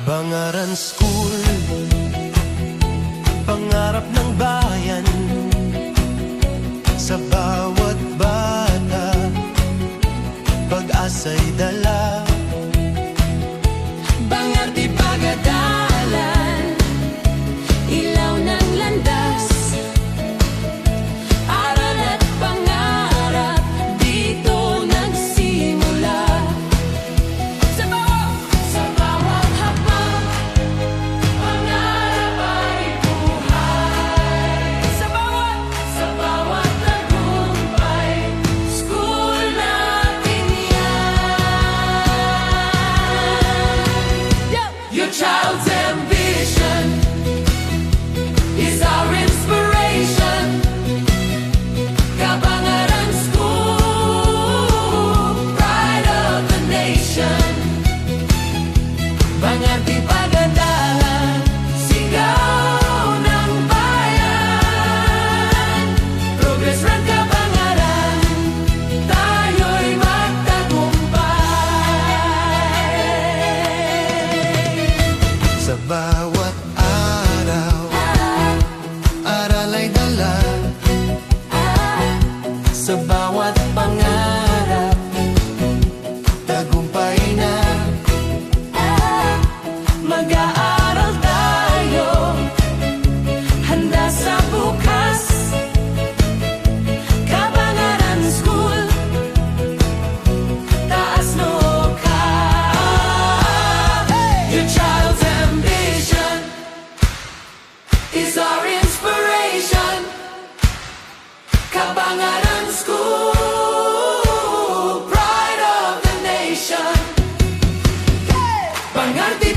Kabangaran School, pangarap ng bayan, sa bawat bata, pag-asa'y dala. Bangar di pagadalan, ilaw ng landas, aral at pangarap, dito nagsimula. Sa bawat hakbang, pangarap ay buhay. Sa bawat tagumpay, school natin yan. Your child's ambition is our inspiration. Kabangaran School, pride of the nation. Bangar di pagadalan, sigaw ng bayan. Progress run Kabangaran, tayo'y magtagumpay. Sa bawat araw, aral ay dala. Sa bawat pangarap, tagumpay na. Mag-aaral tayo, handa sa bukas. Kabangaran School, taas noo ka. Your child's ambition is our inspiration. Kabangaran School, pride of the nation. Bangar di